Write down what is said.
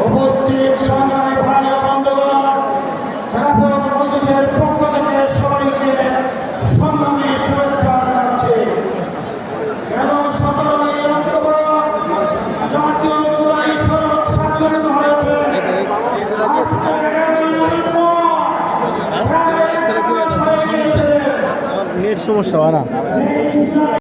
উপস্থিত সংগ্রামী ভাই ও বন্ধুগণ, খেলাফত মজলিসের পক্ষ থেকে সবাইকে সংগ্রামী শুভেচ্ছা জানাচ্ছি। গেল 17ই অক্টোবর জাতীয় জুলাই সনদ স্বাক্ষরিত হয়েছে। নেট সমস্যা হয় না।